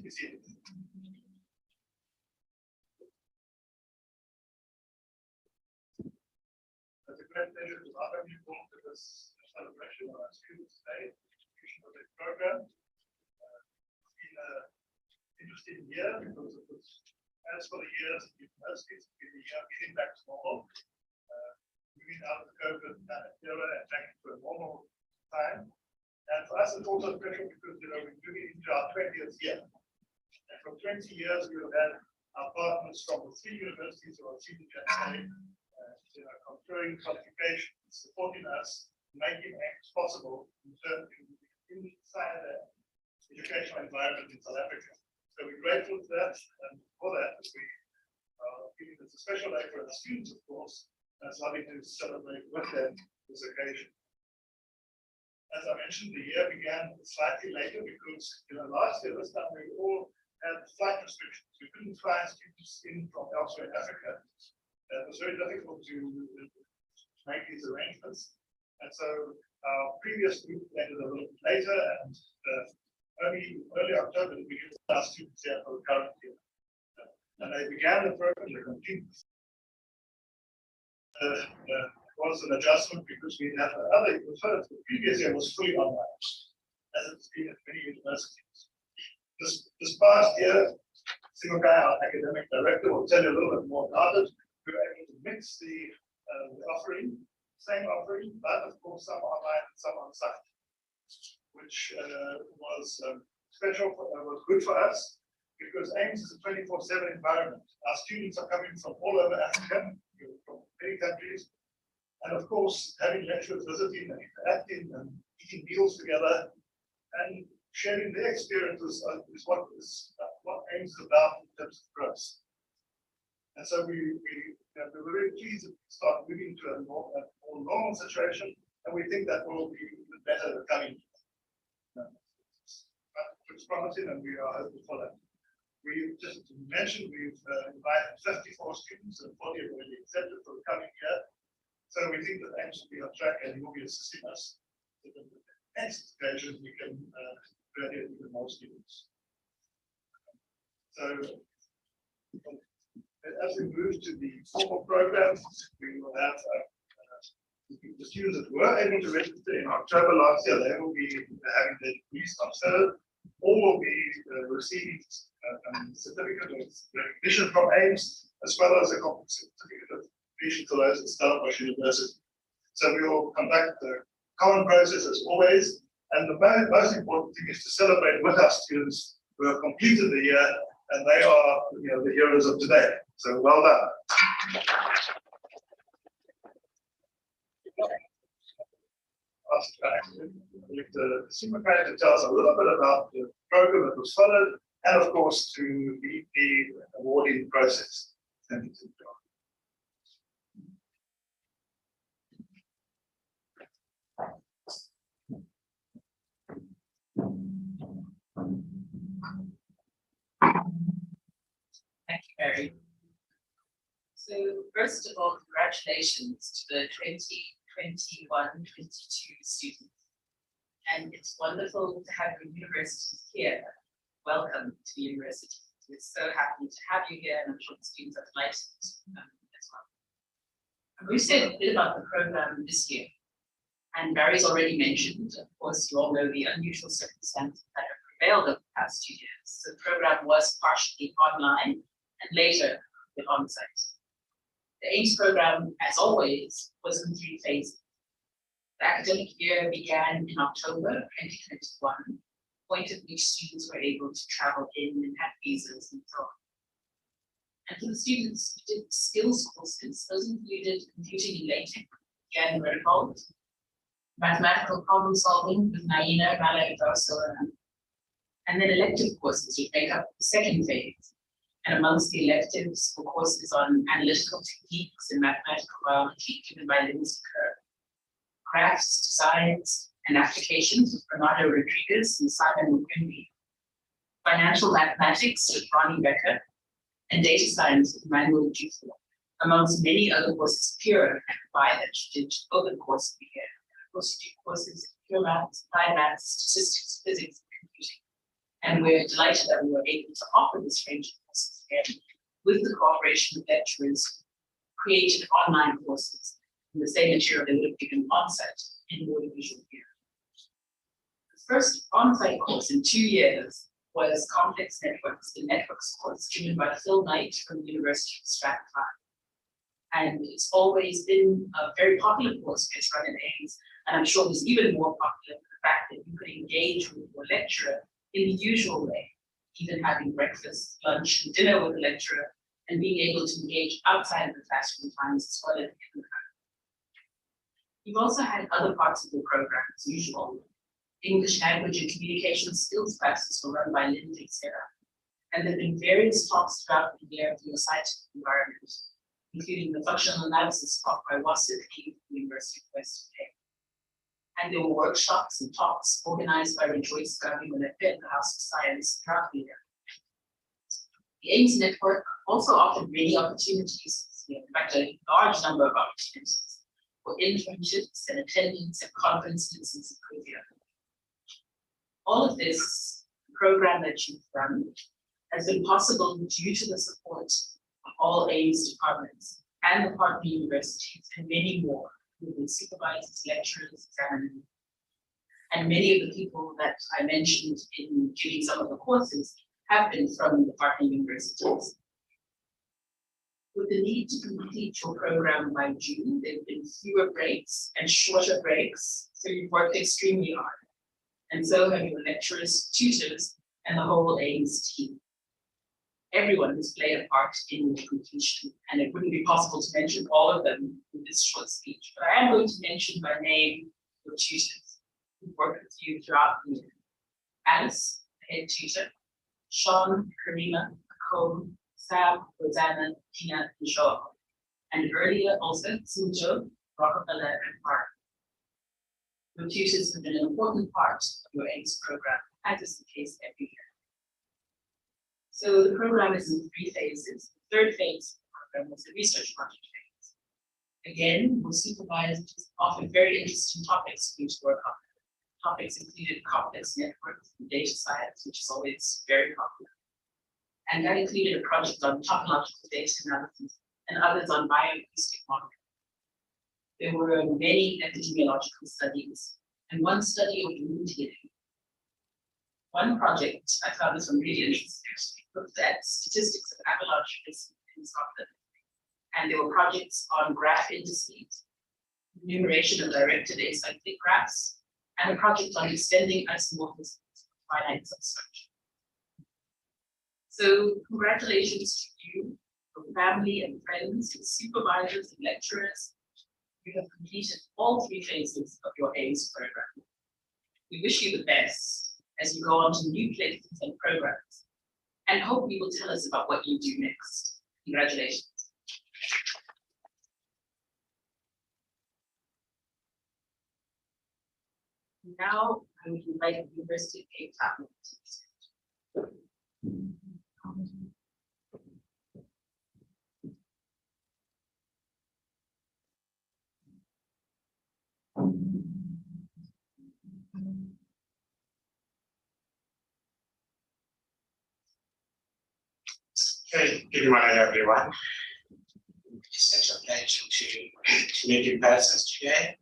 be seated. It's a great pleasure to welcome you all to this celebration of our Students' Day Project program. It's been an interesting year because of this. As for the years at universities, it's been a year getting back to normal, moving out of the COVID era and back into a normal time. And for us, it's also special because we're moving into our 20th year. And for 20 years, we have had our partners from the 3 universities who are senior today, conferring qualifications, supporting us, making AIMS possible inside the educational environment in South Africa. So we're grateful for that, and for that, we are giving this a special day for the students, of course, and it's lovely to celebrate with them this occasion. As I mentioned, the year began slightly later because last year, this time, we all had flight restrictions. We couldn't fly students in from elsewhere in Africa. It was very difficult to make these arrangements. And so our previous group ended a little bit later, and only early October we get our students here for the current year. And they began the program, they continued. Was an adjustment because we had the previous year was fully online, as it's been at many universities. This past year, Simokai, our academic director, will tell you a little bit more about it. We were able to mix the offering, same offering, but of course some online and some on site, which was special, was good for us because AIMS is a 24/7 environment. Our students are coming from all over Africa, from many countries. And of course, having lecturers visiting and interacting and eating meals together and sharing their experiences is what AIMS is about in terms of growth. And so we were very pleased to start moving to a more normal situation, and we think that will be even better the coming year. It's promising, and we are hopeful for that. We just mentioned we've invited 54 students, and 40 have already accepted for the coming year. So we think that AIMS will be on track and will be assisting us. So the next occasion we can graduate even more students. So as we move to the formal program, we will have the students that were able to register in October last year, they will be having their degrees considered. All will be receiving a certificate of recognition from AIMS, as well as a certificate of to those at Stellenbosch University. So we will conduct the common process as always, and the most important thing is to celebrate with our students who have completed the year, and they are the heroes of today. So well done. The Supercredit to tell us a little bit about the program that was followed, and of course to lead the awarding process. Thank you. Thank you, Barry. So first of all, congratulations to the 2021-22 students. And it's wonderful to have your universities here. Welcome to the university. We're so happy to have you here, and I'm sure the students are delighted as well. And we've said a bit about the program this year. And Barry's already mentioned, of course, you all know the unusual circumstances that have prevailed over the past 2 years. So the program was partially online and later on-site. The AIMS program, as always, was in 3 phases. The academic year began in October 2021, point at which students were able to travel in and had visas and so on. And for the students who did skills courses, those included computing and LaTeX, again, were involved. Mathematical problem solving with Naina, Mala, and then elective courses which make up the second phase. And amongst the electives were courses on analytical techniques in mathematical biology given by Lindsay Kerr, crafts, designs, and applications with Bernardo Rodriguez and Simon McQuimby, financial mathematics with Ronnie Becker, and data science with Emmanuel Dufour, amongst many other courses pure and applied that you did over the course of the year. Of course, you do courses in pure maths, applied maths, statistics, physics, and computing. And we're delighted that we were able to offer this range of courses again with the cooperation of lecturers, created online courses in the same material they would have given on-site in the audiovisual year. The first on-site course in 2 years was Complex Networks, the networks course given by Phil Knight from the University of Strathclyde. And it's always been a very popular course that's run in Ames, and I'm sure it's even more popular for the fact that you could engage with your lecturer in the usual way, even having breakfast, lunch, and dinner with the lecturer, and being able to engage outside of the classroom times as well as in the classroom. You've also had other parts of the program as usual. English language and communication skills classes were run by Lindsay Sarah, and there have been various talks throughout the year of your scientific environment, including the functional analysis taught by Wasif from the University of West Bay. And there were workshops and talks organized by Rejoice Gandhi at the House of Science throughout the year. The Ames Network also offered many opportunities, in fact, a large number of opportunities for internships and attendance at conferences and symposia. All of this program that you've run has been possible due to the support of all Ames departments and the partner universities and many more who have been supervisors, lecturers, examiners. And many of the people that I mentioned in giving some of the courses have been from the partner universities. With the need to complete your program by June, there have been fewer breaks and shorter breaks, so you've worked extremely hard. And so have your lecturers, tutors, and the whole Ames team. Everyone has played a part in the completion, and it wouldn't be possible to mention all of them in this short speech, but I am going to mention by name your tutors who worked with you throughout the year. Alice, head tutor, Sean, Karima, Combe, Sam, Rosanna, Tina, and Joe. And earlier also Sujo, Rockefeller, and Park. Your tutors have been an important part of your Ames program, as is the case every year. So the program is in 3 phases. The third phase of the program was the research project phase. Again, your supervisors offered very interesting topics for you to work on. Topics included complex networks and data science, which is always very popular. And that included a project on topological data analysis and others on bioacoustic modeling. There were many epidemiological studies and one study of wound healing. One project I found this one really interesting, looked at statistics of avalanche risk in Scotland. And there were projects on graph indices, enumeration of directed acyclic graphs, and a project on extending isomorphisms of finite substructure. So congratulations to you, your family and friends, your supervisors and lecturers. You have completed all 3 phases of your Ames program. We wish you the best as you go on to new places and programs, and hope you will tell us about what you do next. Congratulations. Now, I would invite the University of Cape Town to present. Okay, good morning, everyone. It's such a pleasure to meet in person today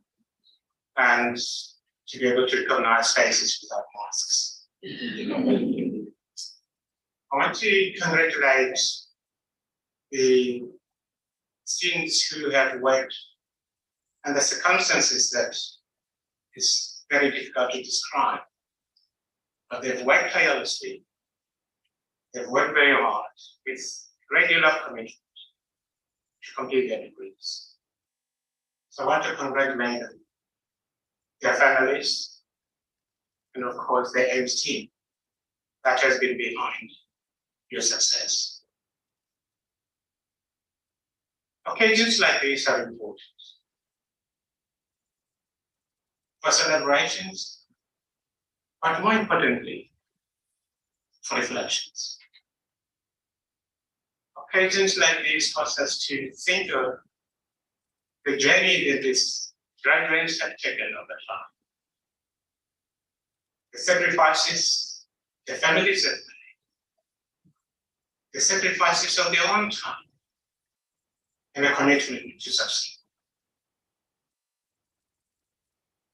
and to be able to recognize faces without masks. I want to congratulate the students who have worked under circumstances that is very difficult to describe, but they've worked tirelessly. They've worked very hard with great deal of commitment to complete their degrees. So I want to congratulate them, their families, and of course the Ames team that has been behind your success. Occasions like these are important for celebrations, but more importantly, for reflections. Occasions like these force us to think of the journey that these graduates have taken over time. The sacrifices the families have made, the sacrifices of their own time, and a commitment to succeed.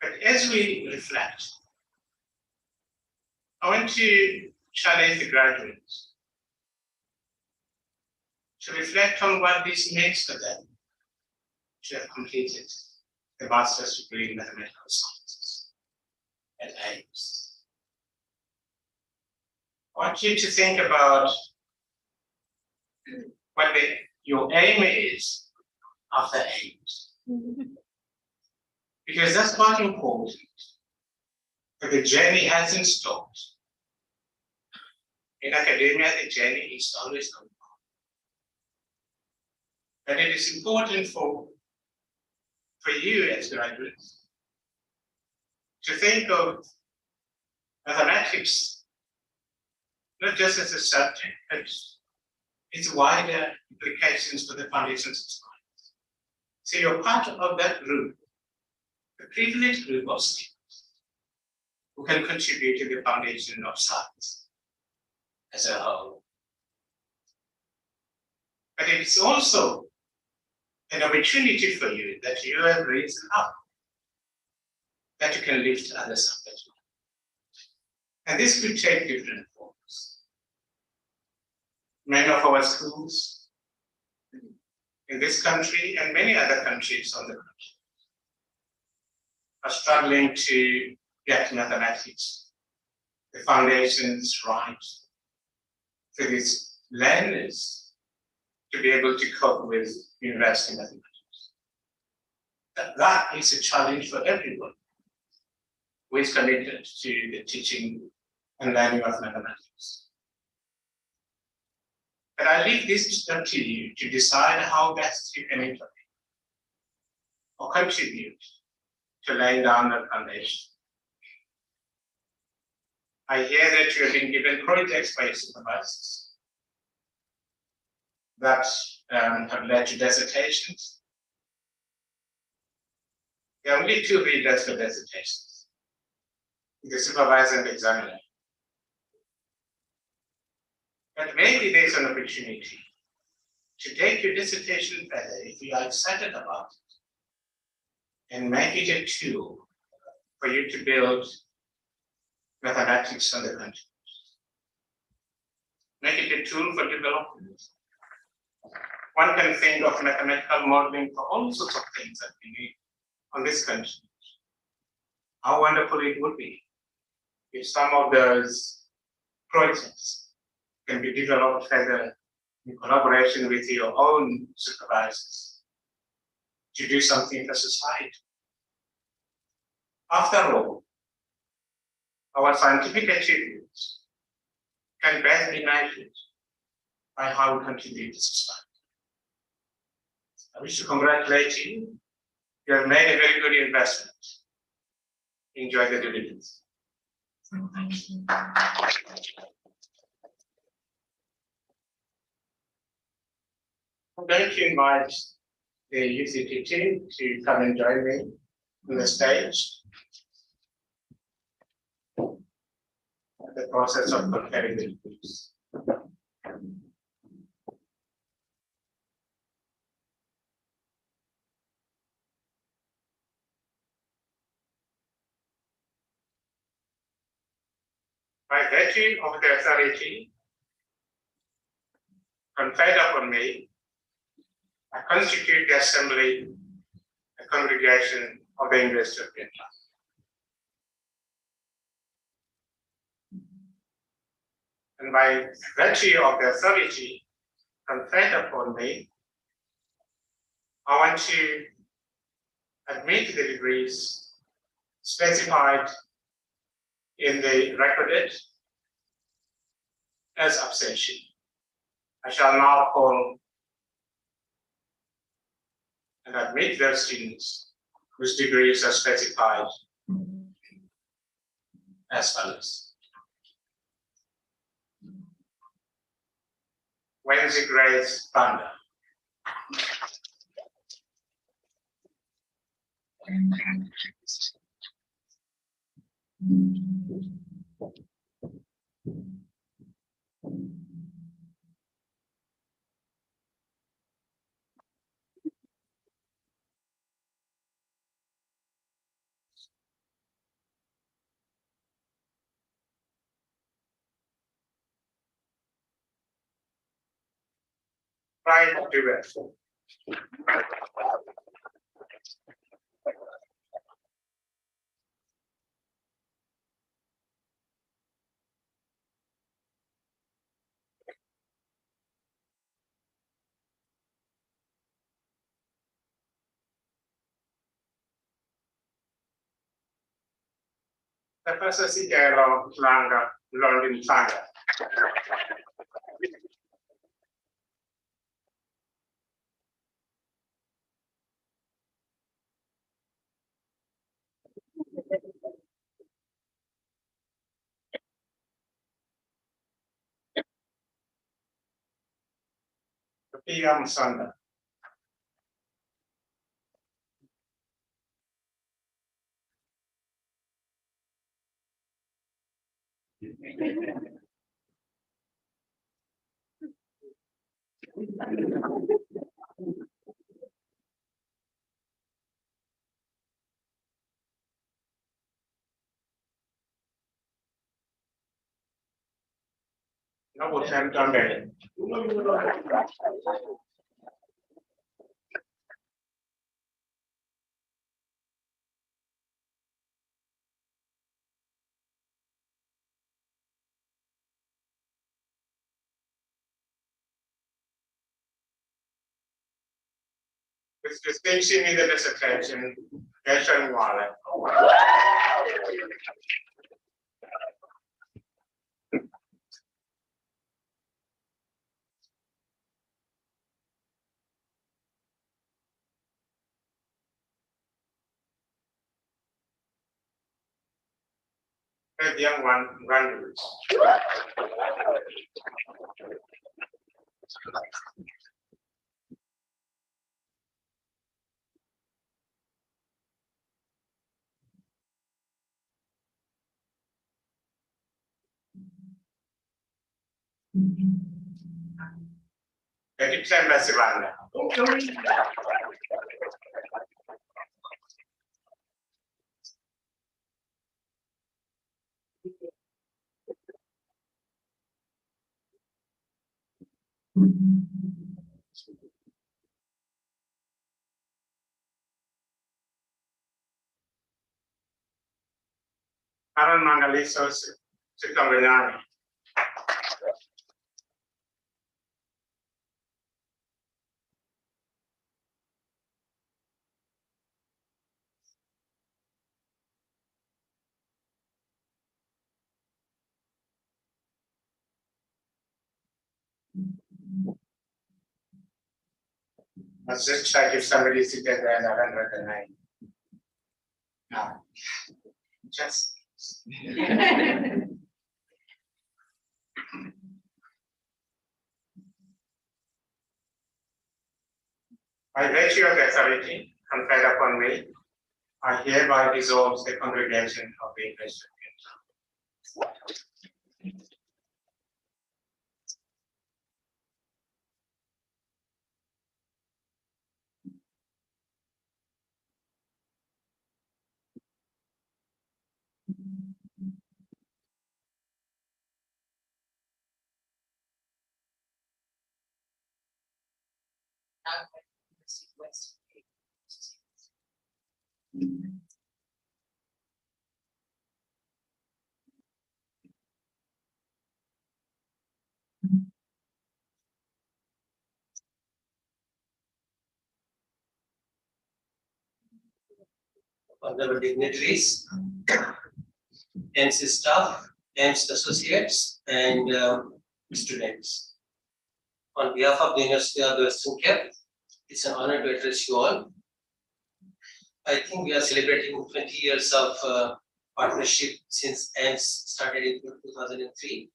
But as we reflect, I want to challenge the graduates to reflect on what this means for them to have completed the master's degree in mathematical sciences at AIMS. I want you to think about what your aim is after AIMS. Because that's quite important. But the journey hasn't stopped. In academia, the journey is always going on. But it is important for you as graduates to think of mathematics not just as a subject, but its wider implications for the foundations of science. So you're part of that group, the privileged group of students who can contribute to the foundation of science as a whole. But it's also an opportunity for you that you have risen up, that you can lift others up as well. And this could take different forms. Many of our schools in this country and many other countries on the country are struggling to get mathematics, the foundations right for these learners to be able to cope with university mathematics. That is a challenge for everyone who is committed to the teaching and learning of mathematics. But I leave this up to you to decide how best you can intervene or contribute to laying down the foundation. I hear that you have been given projects by your supervisors that have led to dissertations. There are only two readers for dissertations, the supervisor and the examiner. But maybe there's an opportunity to take your dissertation further if you are excited about it and make it a tool for you to build mathematics on the country. Make it a tool for development. One can think of mathematical modeling for all sorts of things that we need on this country. How wonderful it would be if some of those projects can be developed further in collaboration with your own supervisors to do something for society. After all, our scientific achievements can best be measured by how we contribute to society. I wish to congratulate you. You have made a very good investment. Enjoy the dividends. Thank you. I'm going to invite the UCT team to come and join me on the stage. The process of comparing the degrees. By virtue of the authority conferred upon me, I constitute the assembly, the congregation of the University of Queensland. And by virtue of the authority conferred upon me, I want to admit the degrees specified in the recorded as abstention. I shall now call and admit those students whose degrees are specified as follows. Wendy Grace Banda. Right everywhere. Dapat sa si Kero Langa London Tanga. Piyam Sanda. No would have done that. It's distinction in the dissertation, Gershon Wallet. The young one runs. It's a massive one. Aron Mangalisos, Chikamanyani. It's just like if somebody seated there and I don't recognize. No. Just. By virtue of the authority conferred upon me, I hereby dissolve the congregation of the English. Honorable dignitaries, AIMS staff, AIMS associates, and students. On behalf of the University of the Western Cape, it's an honor to address you all. I think we are celebrating 20 years of partnership since AIMS started in 2003.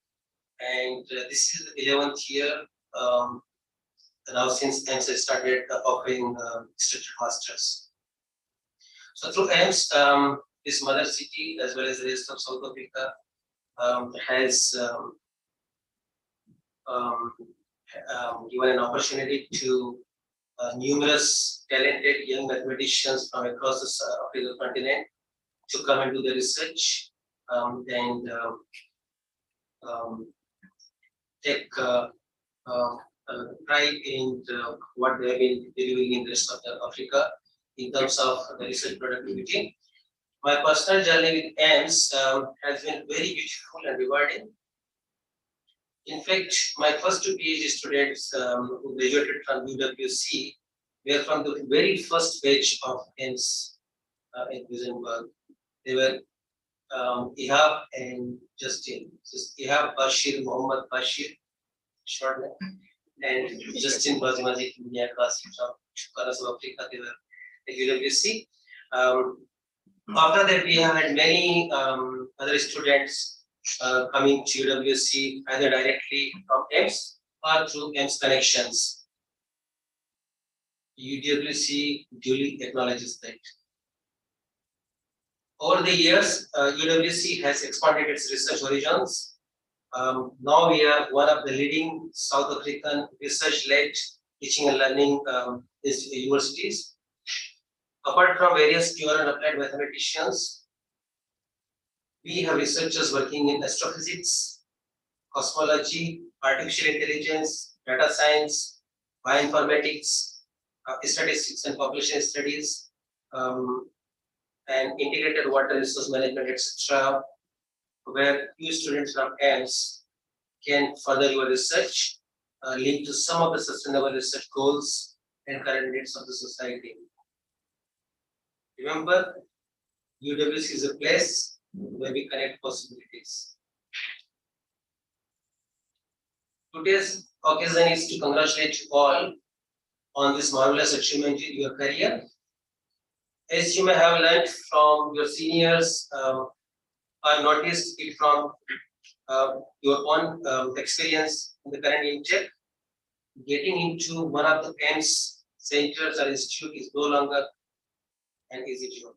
And this is the 11th year now since AIMS has started offering structured masters. So through AIMS, this mother city as well as the rest of South Africa has given an opportunity to numerous talented young mathematicians from across the African continent to come and do the research and take pride in what they have been delivering in the rest of Africa in terms of the research productivity. My personal journey with AIMS has been very beautiful and rewarding. In fact, my first two PhD students who graduated from UWC were from the very first batch of AIMS in Luxembourg. They were Ihab and Justin. Ihab Bashir, Muhammad Bashir, short name, and Justin Bazimazi Dunia Kasi from Chukara, South Africa. They were at UWC. After that, we have had many other students coming to UWC either directly from AIMS or through AIMS connections. UWC duly acknowledges that. Over the years, UWC has expanded its research horizons. Now we are one of the leading South African research-led teaching and learning universities. Apart from various pure and applied mathematicians, we have researchers working in astrophysics, cosmology, artificial intelligence, data science, bioinformatics, statistics and population studies, and integrated water resource management, etc., where you students from AIMS can further your research, linked to some of the sustainable research goals and current needs of the society. Remember, UWC is a place where we connect possibilities. Today's occasion is to congratulate you all on this marvelous achievement in your career. As you may have learned from your seniors, I've noticed it from your own experience in the current intake. Getting into one of the AIMS centers or institute is no longer an easy job.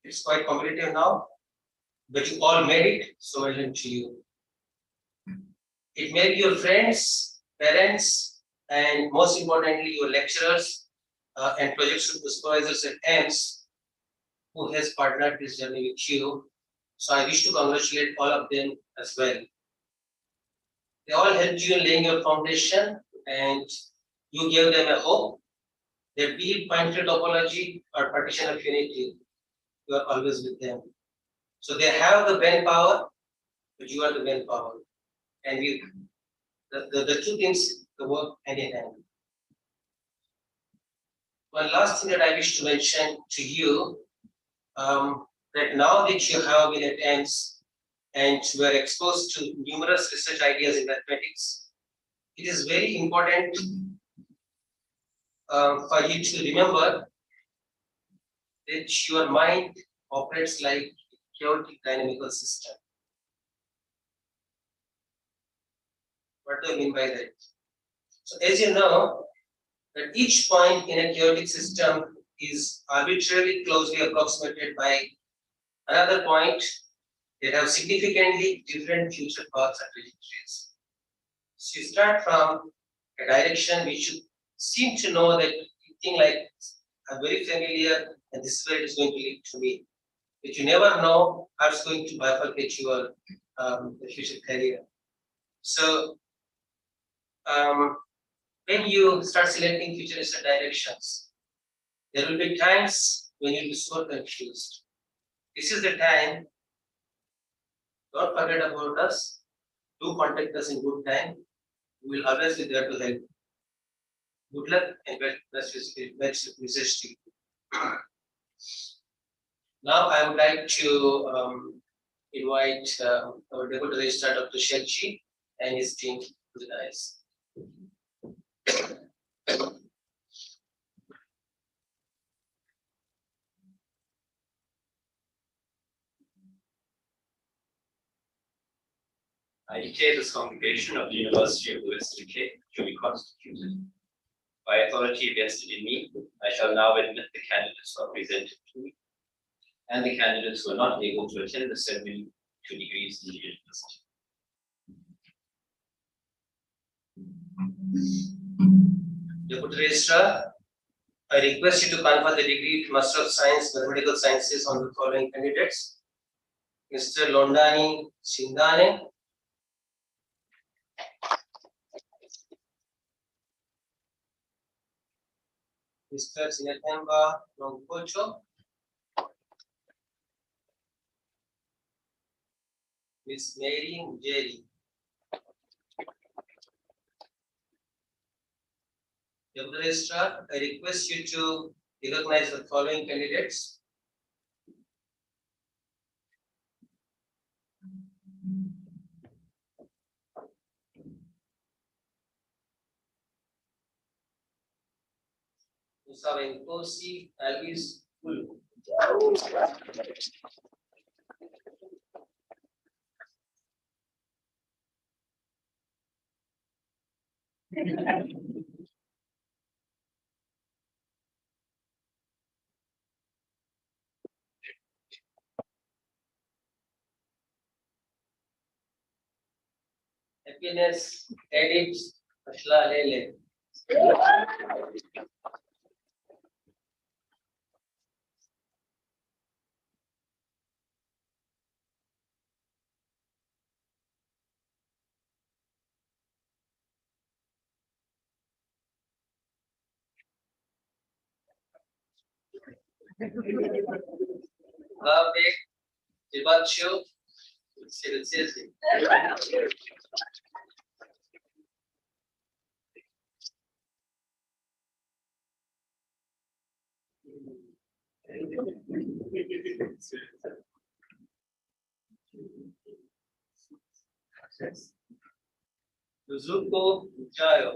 It's quite competitive now, but you all made it, so well done to you. It may be your friends, parents, and most importantly, your lecturers and project supervisors at AIMS who has partnered this journey with you. So I wish to congratulate all of them as well. They all helped you in laying your foundation, and you gave them a hope that be it point-field topology or partition of unity, you are always with them. So they have the manpower, but you are the manpower. And the two things the work hand in hand. One last thing that I wish to mention to you, that now that you have been at AIMS and were exposed to numerous research ideas in mathematics, it is very important for you to remember that your mind operates like a chaotic dynamical system. What do I mean by that? So as you know, that each point in a chaotic system is arbitrarily closely approximated by another point that have significantly different future paths and trajectories. So you start from a direction which you seem to know that you think like I'm very familiar and this is where it is going to lead to me. But you never know how it's going to bifurcate your future career. So when you start selecting futuristic directions, there will be times when you'll be so confused. This is the time. Don't forget about us. Do contact us in good time. We will always be there to help. Good luck and best wishes to you. Now I would like to invite our Deputy Registrar Dr. Shelchi and his team to the dais. I declare this congregation of the University of Louis UK to be constituted. By authority vested in me, I shall now admit the candidates who are presented to me and the candidates who are not able to attend the ceremony to degrees in the university. Deputy Registrar, I request you to confer the degree Master of Science, Mathematical Sciences on the following candidates. Mr. Londani Sindane, Mr. Sinetemba Nongpocho, Ms. Mary Njeri. Deputy Registrar, I request you to recognize the following candidates. Musa Venkosi Alvis Ulu. Happiness Edith Ashla Lele. Bhavik Jibanshu Silsisi. Suzuko Jayo.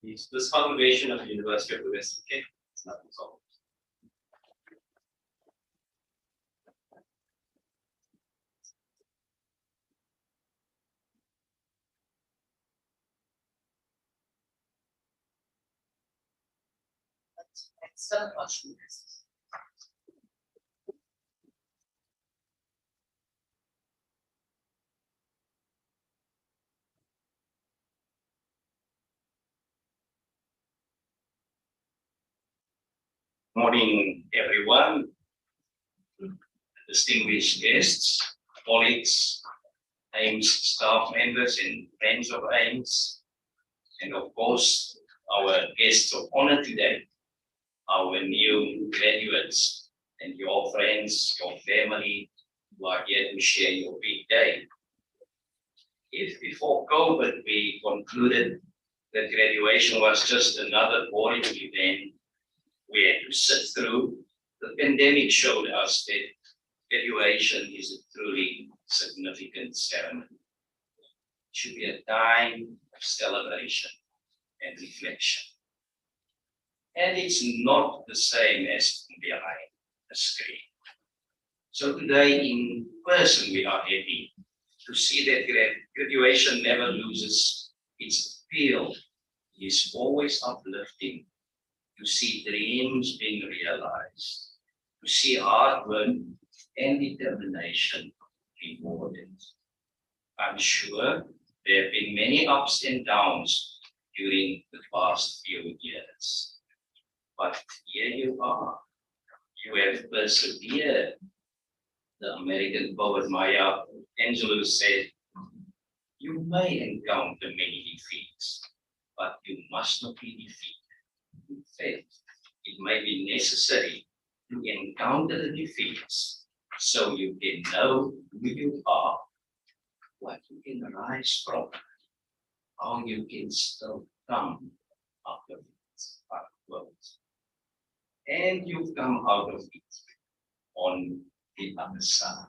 This congregation of the University of the Western Cape is not resolved. Excellent question. Morning, everyone, distinguished guests, colleagues, AIMS staff members and friends of AIMS, and of course, our guests of honor today, our new graduates and your friends, your family who are here to share your big day. If before COVID we concluded that graduation was just another boring event we had to sit through, the pandemic showed us that graduation is a truly significant ceremony. It should be a time of celebration and reflection. And it's not the same as behind a screen. So today in person we are happy to see that graduation never loses its appeal. It is always uplifting to see dreams being realized, to see hard work and determination rewarded. I'm sure there have been many ups and downs during the past few years. But here you are. You have persevered. The American poet Maya Angelou said, you may encounter many defeats, but you must not be defeated. In fact, it may be necessary to encounter the defeats so you can know who you are, what you can rise from, how you can still come out of it. Unquote. And you've come out of it on the other side.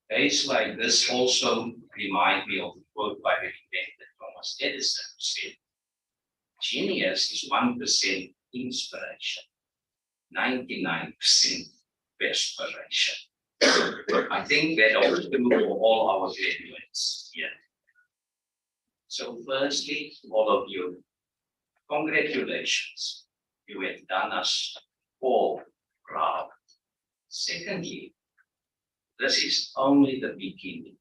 Days like this also remind me of a quote by the inventor Thomas Edison, who said, genius is 1% inspiration, 99% perspiration. I think that holds true for all our graduates here. So firstly, all of you, congratulations. You have done us all proud. Secondly, this is only the beginning.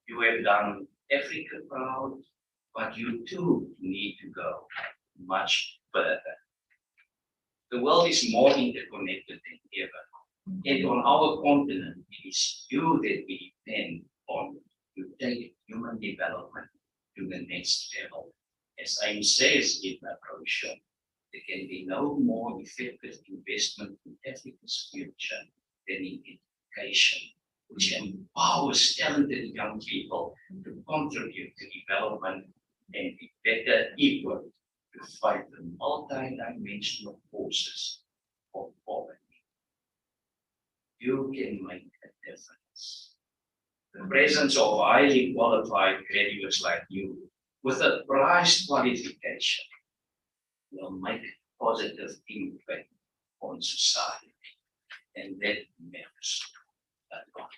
You have done Africa proud, but you too need to go much further. The world is more interconnected than ever. And on our continent, it is you that we depend on to take human development to the next level. As Aim says in the brochure, there can be no more effective investment in Africa's future than in education, which empowers talented young people to contribute to development and be better equipped to fight the multi-dimensional forces of poverty. You can make a difference. The presence of highly qualified graduates like you with a prized qualification will make a positive impact on society, and that matters a lot.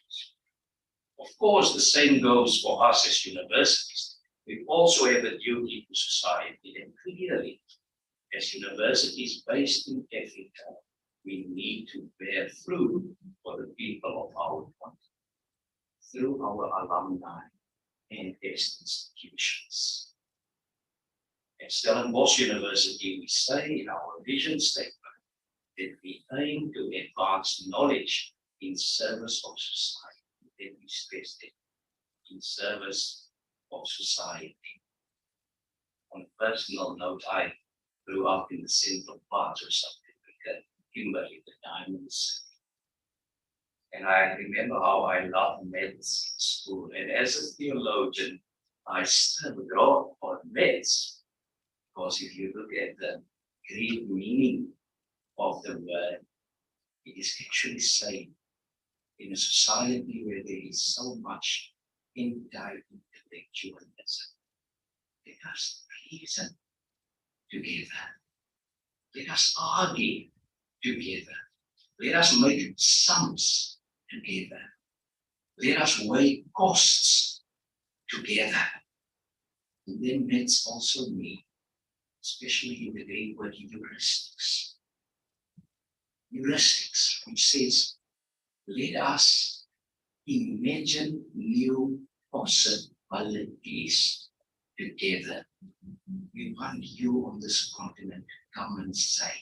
Of course, the same goes for us as universities. We also have a duty to society, and clearly, as universities based in Africa, we need to bear fruit for the people of our country through our alumni and its institutions. At Stellenbosch University, we say in our vision statement that we aim to advance knowledge in service of society. That we stress that, in service of society. On a personal note, I grew up in the central part of South Africa, Kimberley, the Diamond City. And I remember how I loved maths in school. And as a theologian, I still draw on maths. Because if you look at the Greek meaning of the word, it is actually saying in a society where there is so much anti-intellectualism, let us reason together. Let us argue together. Let us make sums together. Let us weigh costs together. And then let's also mean, especially in the Greek word heuristics. Heuristics, which says, let us imagine new possibilities together. We want you on this continent to come and say,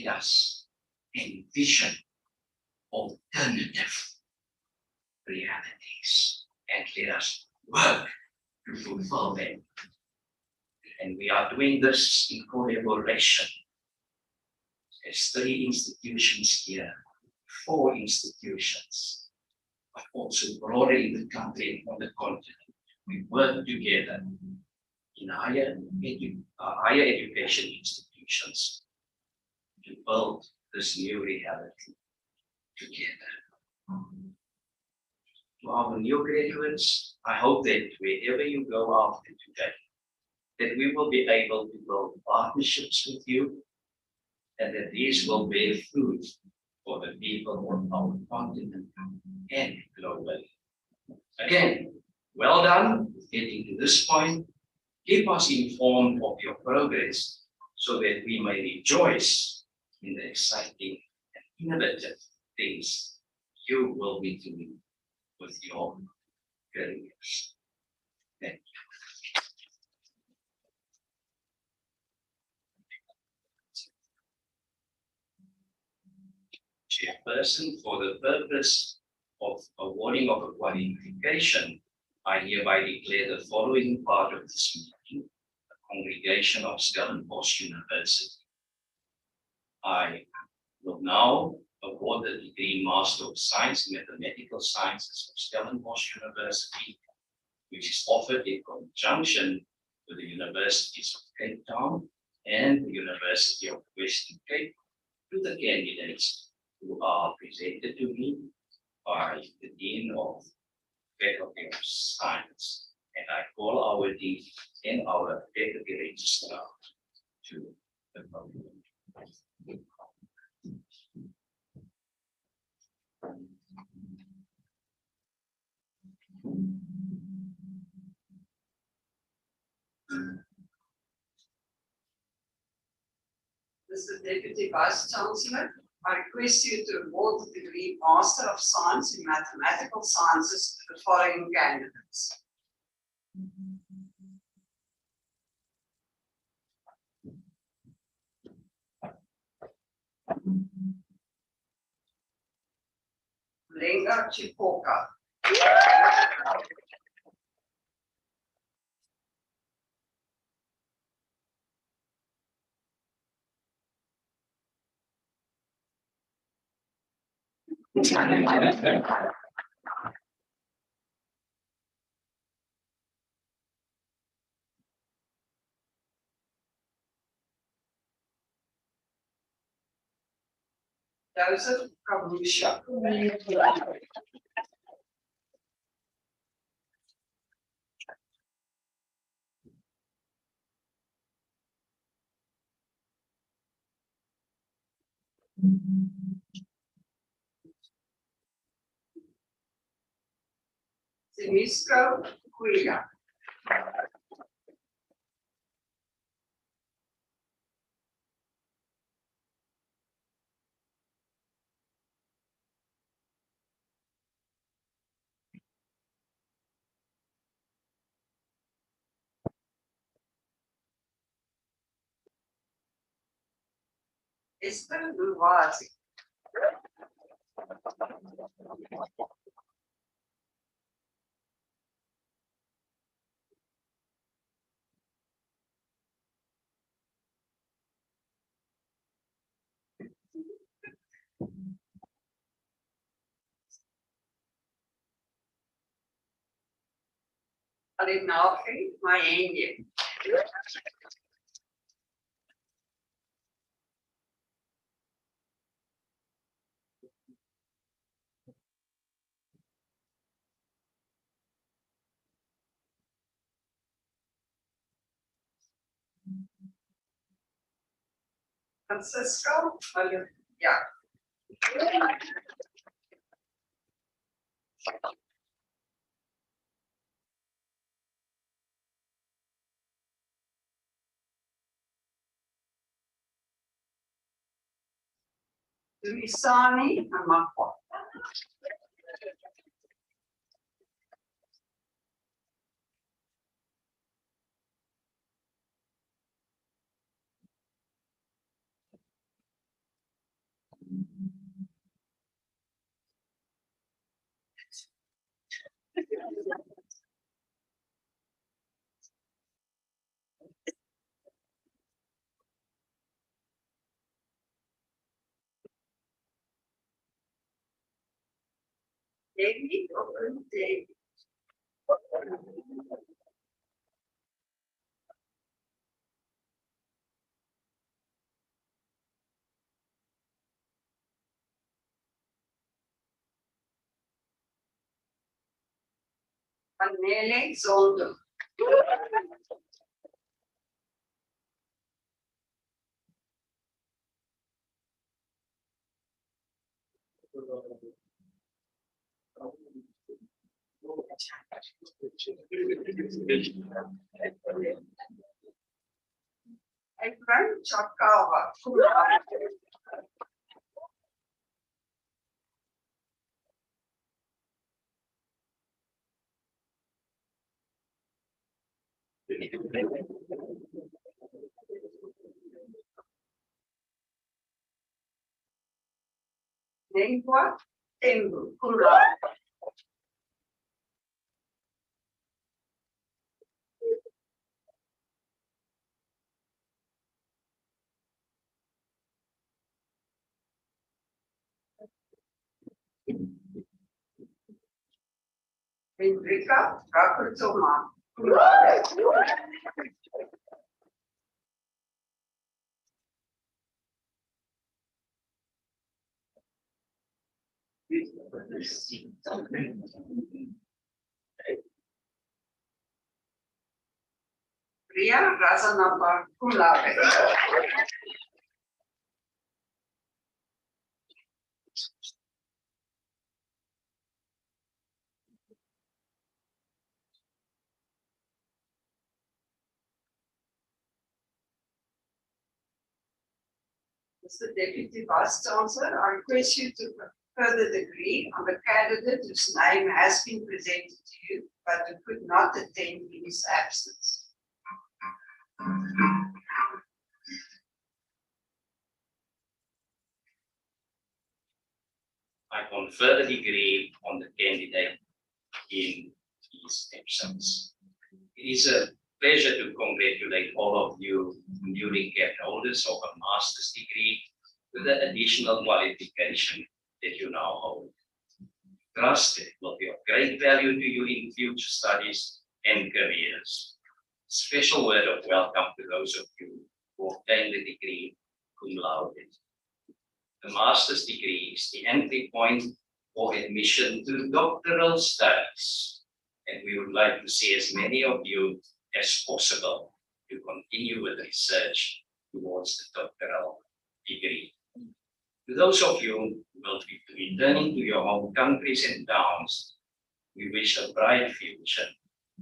let us envision alternative realities and let us work to fulfill them. And we are doing this in collaboration. There's 3 institutions here, 4 institutions, but also broader in the country and on the continent. We work together in higher education institutions to build this new reality together. To our new graduates, I hope that wherever you go after today, that we will be able to build partnerships with you, and that these will bear fruit for the people of our continent and globally. Again, well done with getting to this point. Keep us informed of your progress so that we may rejoice in the exciting and innovative things you will be doing with your careers. Thank you. Chairperson, for the purpose of awarding of a qualification, I hereby declare the following part of this meeting, the congregation of Stellenbosch University. I will now award the degree Master of Science in Mathematical Sciences of Stellenbosch University, which is offered in conjunction with the Universities of Cape Town and the University of Western Cape to the candidates who are presented to me by the Dean of Faculty of Science. And I call our Dean and our Deputy Registrar to the podium. Mr. Deputy Vice Chancellor, I request you to award the degree Master of Science in Mathematical Sciences to the following candidates. Lenga Chipoka. Joseph Kabusha. Simisco Kuiga. Esther Luwazi. Alinafi Mayenge. Francisco Olivia. Dumisani Amakwa. David Ogunde. Vanele Zondo. Ekran Chakawa. Nengwa Tembu Kula. Hendrika Rakutoma. Priya Razanapa Kulave. Mr. Deputy Vice Chancellor, I request you to further degree on the candidate whose name has been presented to you, but who could not attend in his absence. I confer the degree on the candidate in his absence. It is a pleasure to congratulate all of you newly capped holders of a master's degree with the additional qualification that you now hold. Trust it will be of great value to you in future studies and careers. Special word of welcome to those of you who obtained the degree cum laude. The master's degree is the entry point for admission to doctoral studies, and we would like to see as many of you as possible to continue with research towards the doctoral degree. To those of you who will be returning to your home countries and towns, we wish a bright future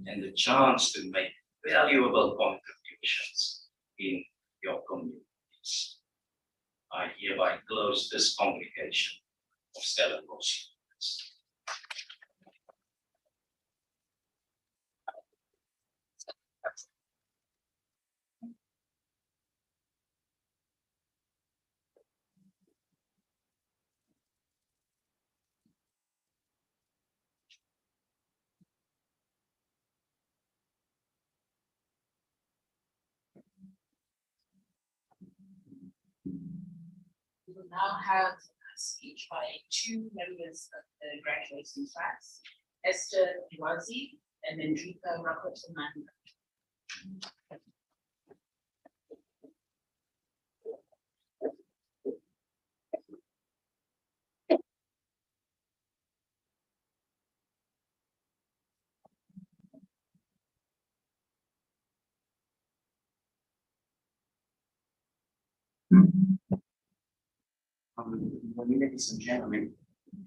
and the chance to make valuable contributions in your communities. I hereby close this congregation of Stellenbosch students. We will now have a speech by two members of the graduating class, Esther Iwazi and Mendrika Rakotomanda. Good morning, ladies and gentlemen.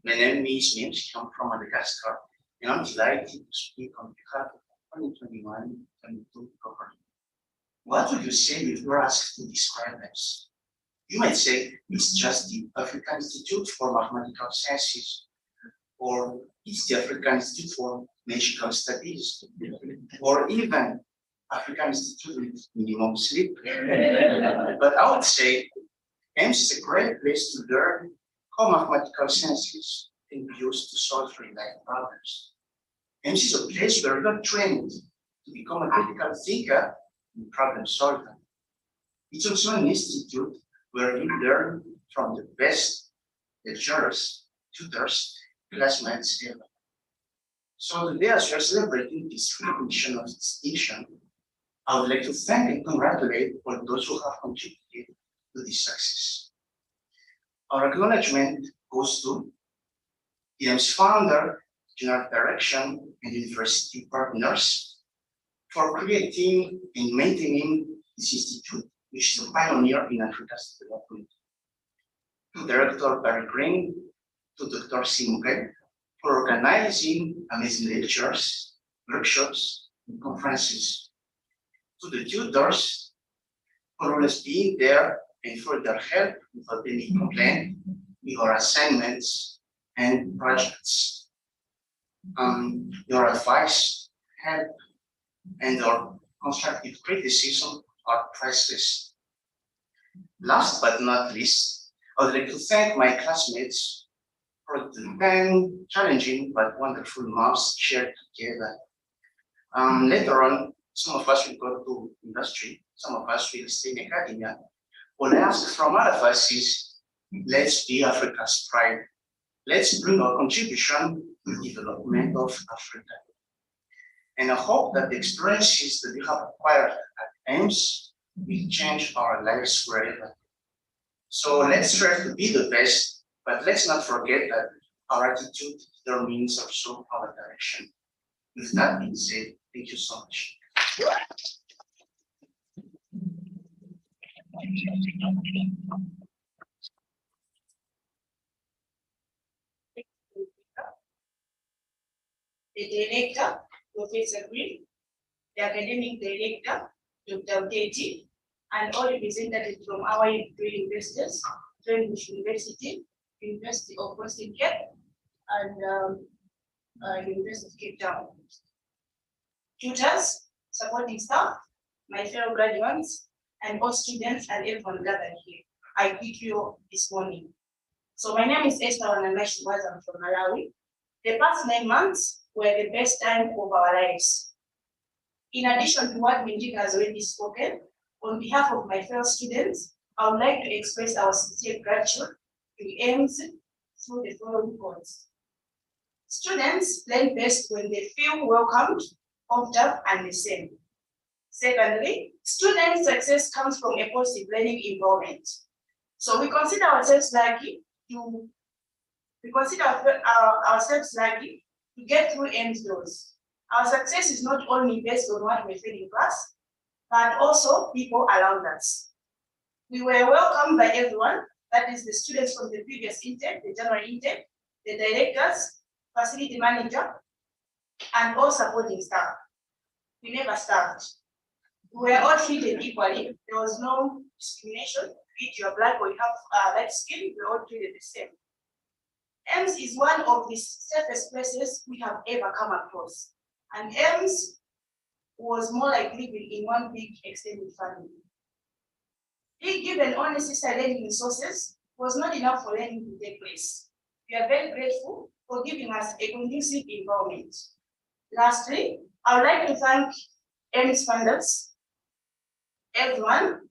My name is James. I'm from Madagascar, and I'm delighted to speak on behalf of 2021-22 program. What would you say if you were asked to describe us? You might say it's just the African Institute for Mathematical Sciences, or it's the African Institute for Magical Studies, or even African Institute with minimum sleep. But I would say AIMS is a great place to learn how mathematical sciences can be used to solve real-life problems. AIMS is a place where you're trained to become a critical thinker and problem solver. It's also an institute where you learn from the best lecturers, tutors, classmates ever. So today, as we are celebrating this recognition of distinction, I would like to thank and congratulate all those who have contributed to this success. Our acknowledgement goes to the AIMS founder, general direction, and university partners for creating and maintaining this institute, which is a pioneer in Africa's development. To Director Barry Green, to Dr. Simke for organizing amazing lectures, workshops, and conferences. To the tutors for always being there and for their help without any complaint with our assignments and projects. Your advice, help, and your constructive criticism are priceless. Last but not least, I would like to thank my classmates for the 10 challenging but wonderful months shared together. Later on, some of us will go to industry, some of us will stay in academia. What I ask from all of us is, let's be Africa's pride. Let's bring our contribution to the development of Africa. And I hope that the experiences that we have acquired at AIMS will change our lives forever. So let's strive to be the best, but let's not forget that our attitude determines also our direction. With that being said, thank you so much. The director, Professor Green, the academic director, Dr. Uteji, and all representatives from our three universities, Cambridge University, University of Western Cape, and University of Cape Town. Tutors, supporting staff, my fellow graduates, and all students and everyone gathered here. I greet you this morning. So my name is Esther Wanangashi Waza. I'm from Malawi. The past 9 months were the best time of our lives. In addition to what Minjika has already spoken, on behalf of my fellow students, I would like to express our sincere gratitude to AIMS through the following points. Students learn best when they feel welcomed, comfortable, and the same. Secondly, student success comes from a positive learning environment. So we consider ourselves lucky to get through AIMS doors. Our success is not only based on what we feel in class, but also people around us. We were welcomed by everyone, that is the students from the previous intake, the general intake, the directors, facility manager, and all supporting staff. We never starved. We were all treated equally. There was no discrimination. If you are black or you have light skin, we were all treated the same. AIMS is one of the safest places we have ever come across. And AIMS was more like living in one big extended family. Being given all necessary learning resources was not enough for learning to take place. We are very grateful for giving us a conducive environment. Lastly, I would like to thank AIMS funders, everyone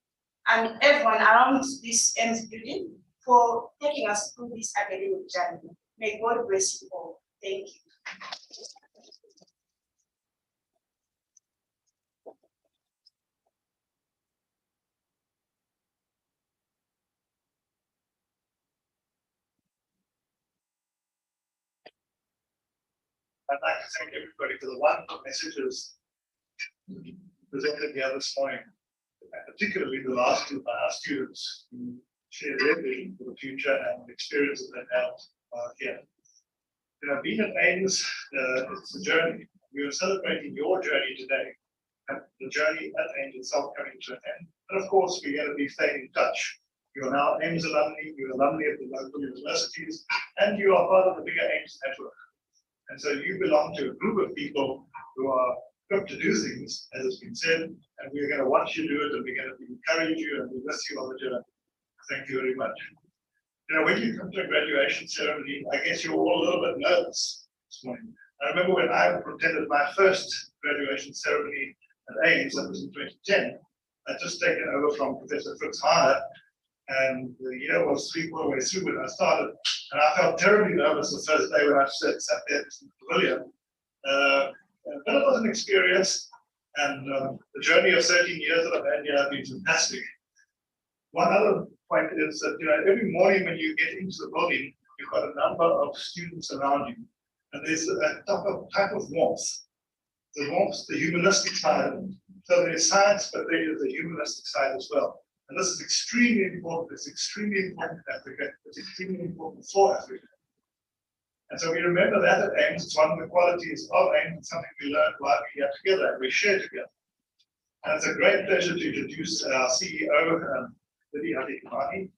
around this AIMS building for taking us through this academic journey. May God bless you all. Thank you. I'd like to thank everybody for the wonderful messages presented here this morning, and particularly the last two by our students who share their vision for the future and the experiences they have here. You know, being at AIMS, it's a journey. We are celebrating your journey today, and the journey at AIMS itself coming to an end. And of course, we're going to be staying in touch. You are now AIMS alumni, you're alumni of the local universities, and you are part of the bigger AIMS network. And so you belong to a group of people who are equipped to do things, as has been said, and we're going to watch you do it, and we're going to encourage you, and we miss you on the journey. Thank you very much. You know, when you come to a graduation ceremony, I guess you're all a little bit nervous this morning. I remember when I attended my first graduation ceremony at AIMS, that was in 2010, I'd just taken over from Professor Fritz Hahner, and the year was 3/4 way through when I started, and I felt terribly nervous the first day when I sat there in the pavilion. But it was an experience, and the journey of 13 years that I've had here has been fantastic. One other point is that, you know, every morning when you get into the building, you've got a number of students around you, and there's a type of warmth. The warmth, the humanistic side. So there's science, but there is the humanistic side as well. And this is extremely important. It's extremely important in Africa. It's extremely important for Africa. And so we remember that at AIMS. It's one of the qualities of AIMS. It's something we learned while we're here together and we share together. And it's a great pleasure to introduce our CEO, Lydia Adikimani,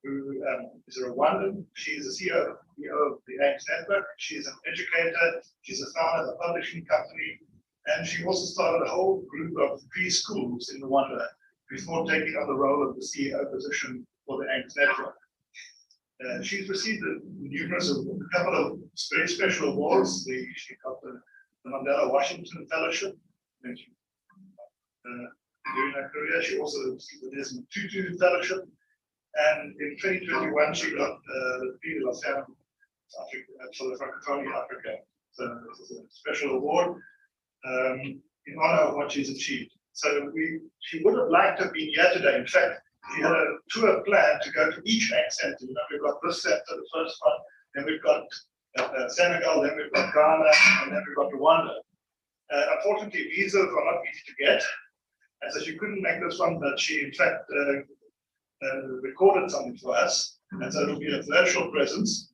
who is a Rwandan. She is the CEO of the AIMS network. She's an educator. She's a founder of a publishing company. And she also started a whole group of preschools in Rwanda before taking on the role of the CEO position for the AIMS network. She's received a couple of very special awards. She got the Mandela Washington Fellowship. During her career, she also received the Desmond Tutu Fellowship. And in 2021, she got the Prix de la Femme for the Francophonie Africa. So this is a special award in honor of what she's achieved. So she would have liked to have been here today. In fact, she had a tour planned to go to each AIMS center. You know, we've got this center, the first one, then we've got Senegal, then we've got Ghana, and then we've got Rwanda. Unfortunately, visas are not easy to get, and so she couldn't make this one, but she in fact recorded something for us, and so it'll be a virtual presence.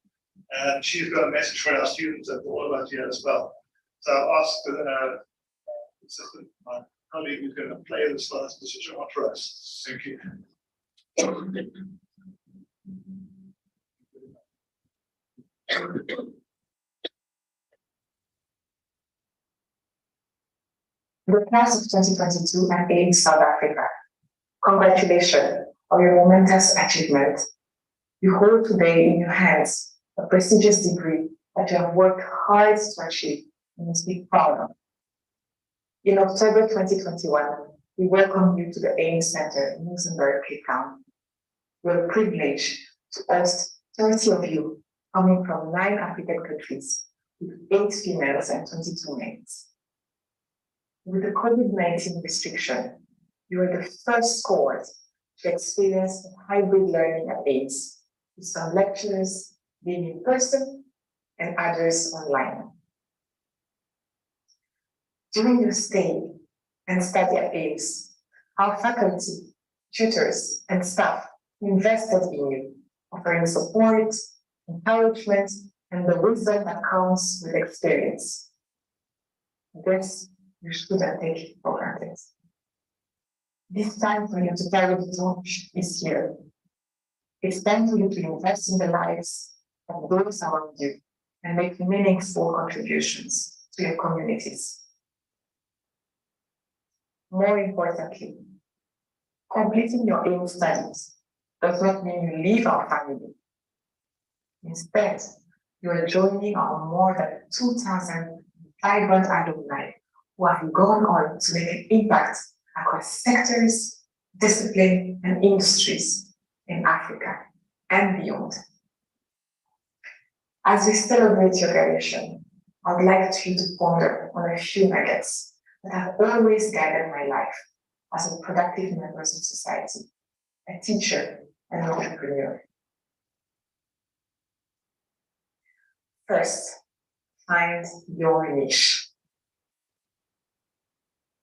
And she's got a message for our students and for all of us here as well. So I'll ask my colleague who's going to play the slides, Mr. John for us. Thank you. The class of 2022 and in South Africa. Congratulations on your momentous achievement. You hold today in your hands a prestigious degree that you have worked hard to achieve and must be proud of. In October 2021, we welcome you to the AIM Center in Luxembourg, Cape Town. We're privileged to host 30 of you coming from 9 African countries with 8 females and 22 males. With the COVID-19 restriction, you are the first cohort to experience hybrid learning at AIMS, with some lecturers being in person and others online. During your stay and study at AIMS, our faculty, tutors, and staff invested in you, offering support, encouragement, and the wisdom that comes with experience. This you shouldn't take it for granted. This time for you to carry the torch is here. It's time for you to invest in the lives of those around you and make meaningful contributions to your communities. More importantly, completing your AIM studies does not mean you leave our family. Instead, you are joining our more than 2,000 vibrant alumni who have gone on to make an impact across sectors, discipline, and industries in Africa and beyond. As we celebrate your graduation, I would like you to ponder on a few nuggets that have always guided my life as a productive member of society, a teacher, and an entrepreneur. First, find your niche.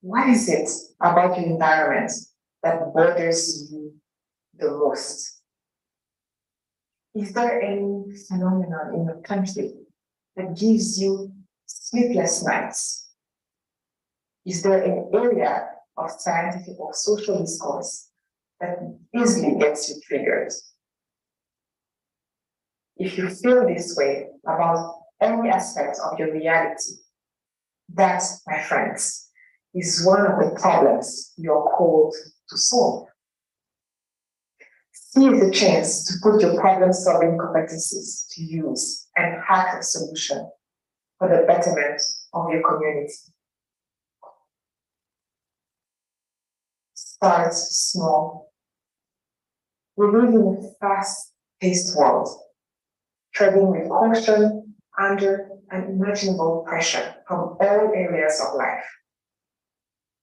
What is it about your environment that bothers you the most? Is there any phenomenon in your country that gives you sleepless nights? Is there an area of scientific or social discourse that easily gets you triggered? If you feel this way about any aspect of your reality, that, my friends, is one of the problems you're called to solve. Seize the chance to put your problem-solving competencies to use and hack a solution for the betterment of your community. Start small. We live in a fast-paced world, treading with caution under unimaginable pressure from all areas of life.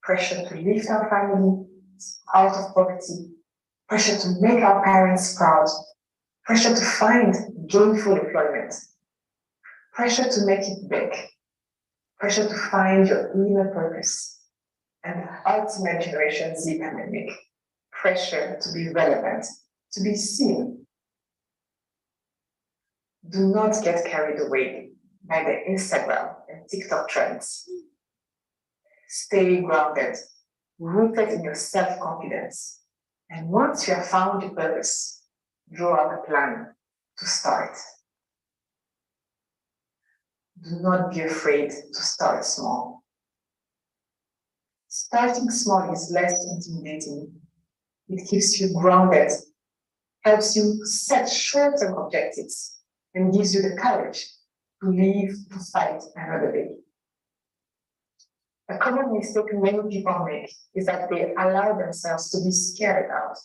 Pressure to lift our family out of poverty, pressure to make our parents proud, pressure to find gainful employment, pressure to make it big, pressure to find your inner purpose, and the ultimate Generation Z pandemic, pressure to be relevant, to be seen. Do not get carried away by the Instagram and TikTok trends. Stay grounded, rooted in your self-confidence. And once you have found your purpose, draw out a plan to start. Do not be afraid to start small. Starting small is less intimidating. It keeps you grounded, helps you set short-term objectives, and gives you the courage to live to fight another day. A common mistake many people make is that they allow themselves to be scared out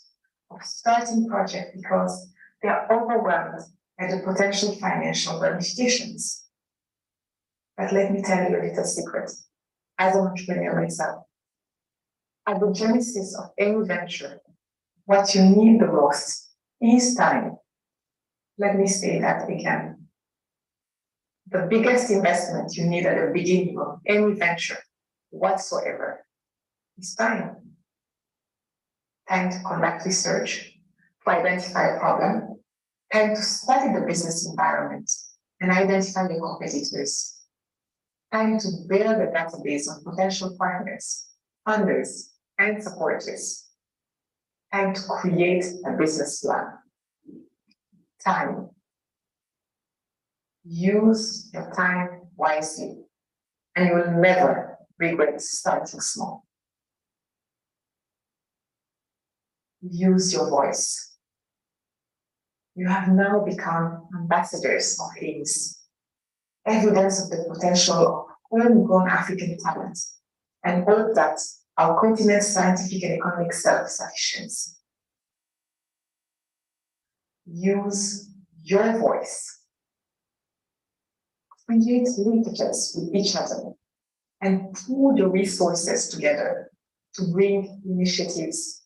of starting projects because they are overwhelmed by the potential financial ramifications. But let me tell you a little secret. As an entrepreneur myself, at the genesis of any venture, what you need the most is time. Let me say that again. The biggest investment you need at the beginning of any venture whatsoever is time. Time to conduct research, to identify a problem, time to study the business environment and identify your competitors, time to build a database of potential partners, funders, and supporters. Time to create a business plan. Time. Use your time wisely, and you will never regret starting small. Use your voice. You have now become ambassadors of AIMS, evidence of the potential of homegrown African talent, and all of that, our continent's scientific and economic self-sufficiency. Use your voice. Create linkages with each other and pool the resources together to bring initiatives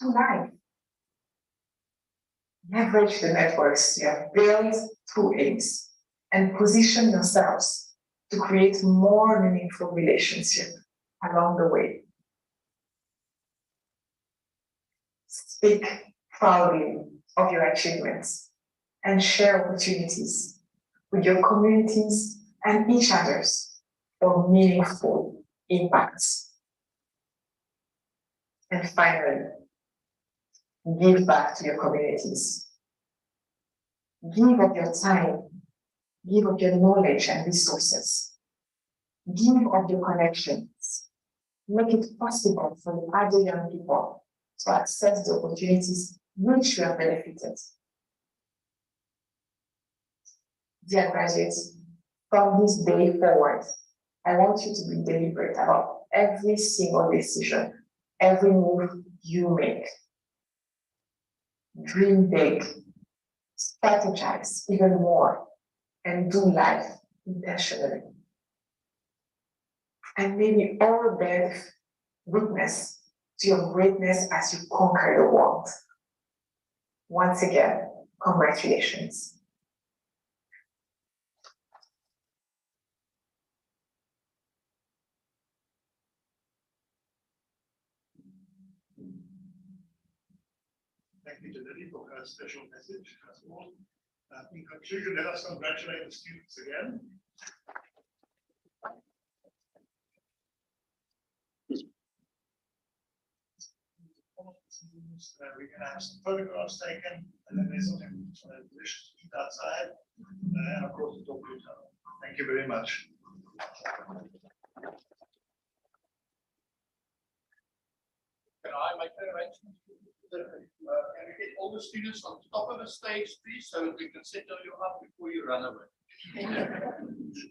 to life. Leverage the networks you have built through AIMS and position yourselves to create more meaningful relationships along the way. Speak proudly of your achievements and share opportunities with your communities and each other's for meaningful impacts. And finally, give back to your communities. Give of your time, give of your knowledge and resources. Give of your connections. Make it possible for the other young people to access the opportunities which you have benefited. Dear graduates, from this day forward, I want you to be deliberate about every single decision, every move you make. Dream big, strategize even more, and do life intentionally. And may we all bear witness to your greatness as you conquer the world. Once again, congratulations. Thank you to Lily for her special message as well. In conclusion, let us congratulate the students again. We're going to have some photographs taken, and then there's something delicious to eat outside, and of course, the talk to each other. Thank you very much. Can I make an arrangement? Can we get all the students on top of the stage, please, so that we can settle you up before you run away?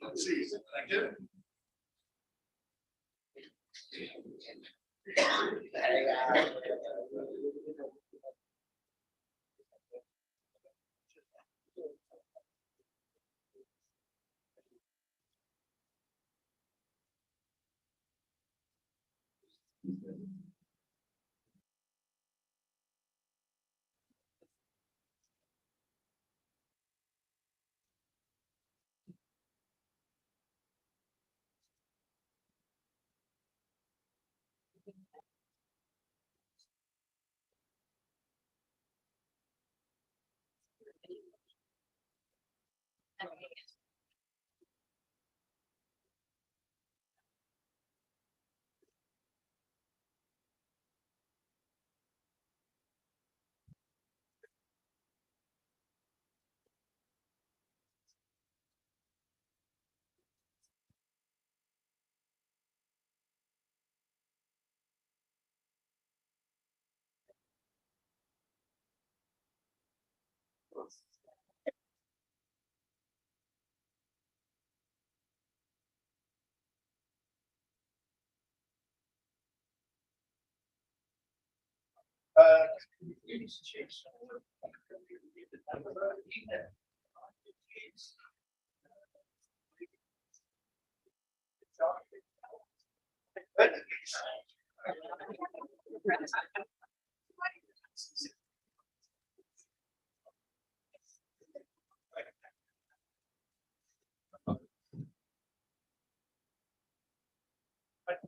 Let's see. Thank you.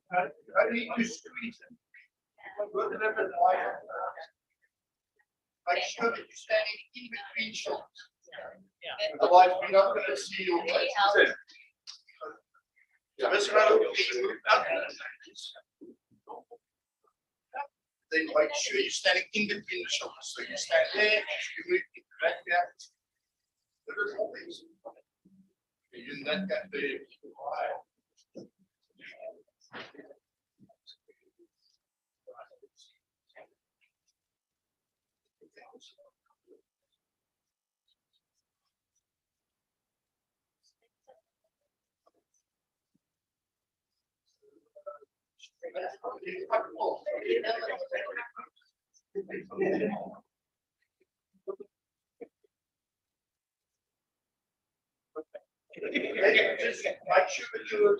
I need to squeeze it. We're going to have it wider. Make sure that you're standing in between shots. Otherwise, we're not going to see your face. So this round will be moved up. then make sure you're standing in between the shoulders. So you stand there, you move it right there. Little things. You not get the just make sure that you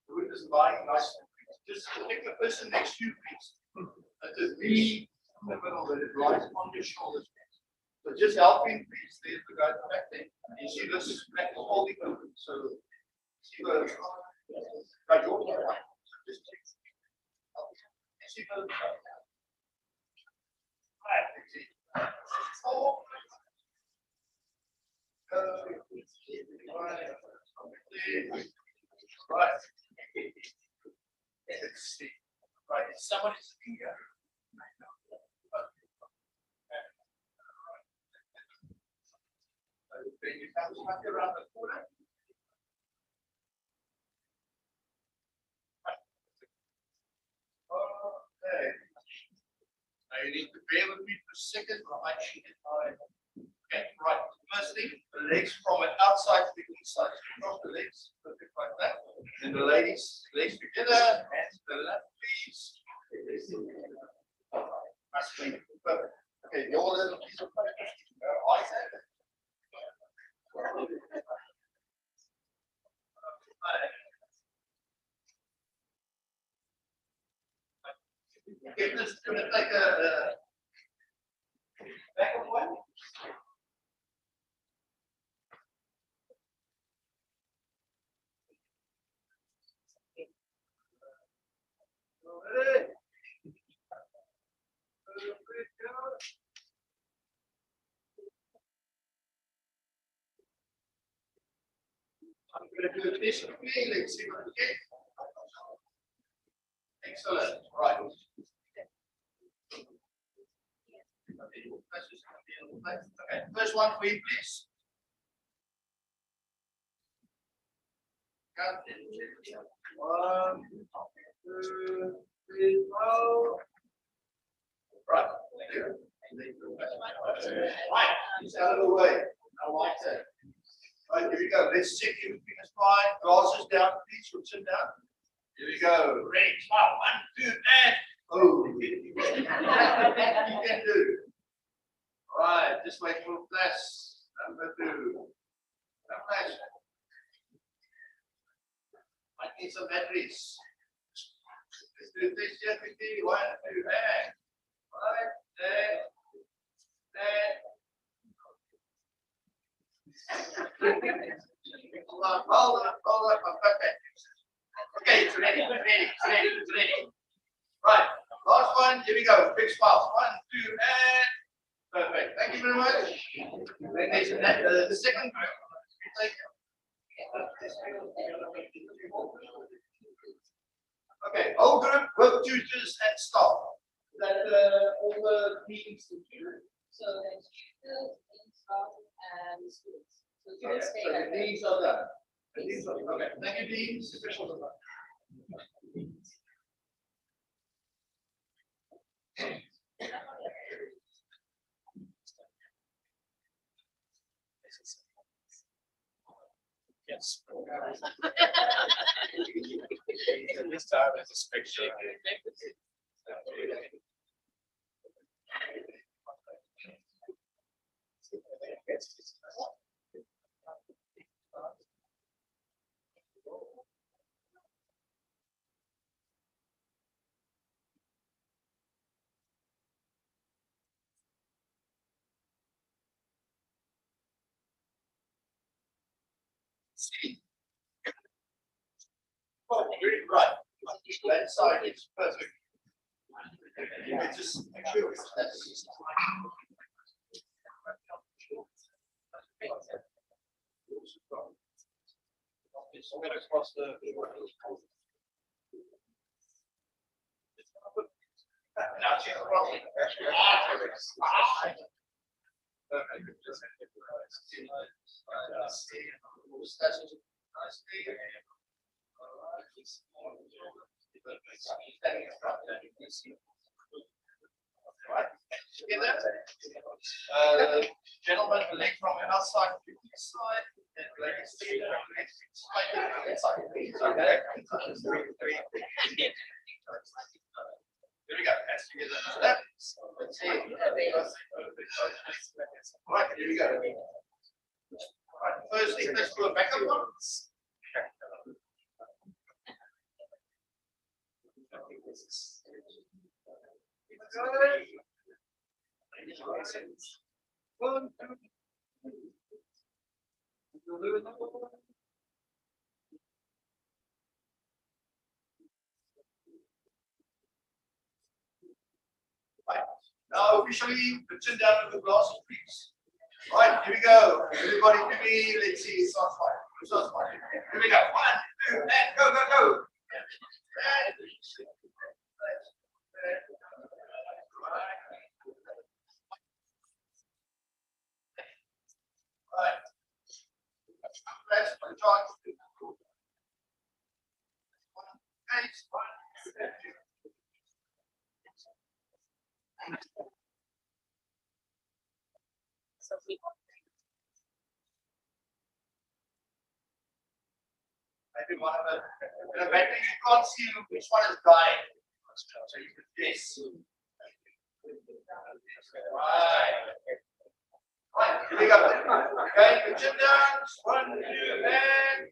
do it as lying nice. Just take the person next to you, please. The knee in the middle that it lies on your shoulders. So just helping, please. There's the guy back there. You see this back is holding open. So see the got your line. So just take see the right. Let's see. Right, someone is here. You have around the corner. Okay. Now you need to bear with me for a second. Okay, right. First thing, the legs from an outside to the inside. Cross the legs, perfect like that. And the ladies, legs together, hands to the left, please. Perfect. Okay, your little piece of paper. Eyes out. Give this to it like a back of one. I'm going to do this feeling, see what we get. Excellent. Right. Okay, first one for you, please. One, two, three, four. Right. Right. It's out of the way. I like that. Right, here we go. Let's check everything is fine. Glasses down, please. Sit down. Here we go. Ready, smile. 1, 2, and. Oh, you can do. All right, just wait for flash. Number 2. Flash. I need some batteries. Let's do this just quickly. 1, 2, and. Right, there. Hold on. Okay, it's ready. Right, last one. Here we go. Big smile. 1, 2, and perfect. Thank you very much. The second group. Okay, whole group, work tutors and staff. That all the meetings to do. So that's tutors, staff, and students. So Okay, students stay so like the that. deans are done. Okay, thank you, deans. Yes. This time it's a picture. See. Oh, really right. That side is perfect. Just make sure that's I'm going to cross the Gentlemen, the leg from outside to the side, and ladies to the inside. There we go. Hands together. Let's see. Right, here we go. Right, firstly, let's do a backup one. One, two. Right. Now officially the chin down to the glass, please. Right, here we go. Everybody give me, let's see, it's on fire. It's on fire. Here we go. 1, 2, and go, go, go. Right. That's my charge. 1, 8, 1, 2. Maybe one of the battery, you can't see which one is dying. So you can guess. Right. Right, here we go. Okay, your chin down. 1, 2, and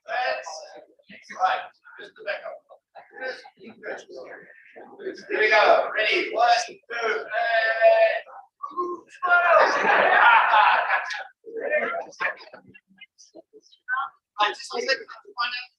that's right. Just the back up. Here we go. Ready? 1, 2, and I just want to find out.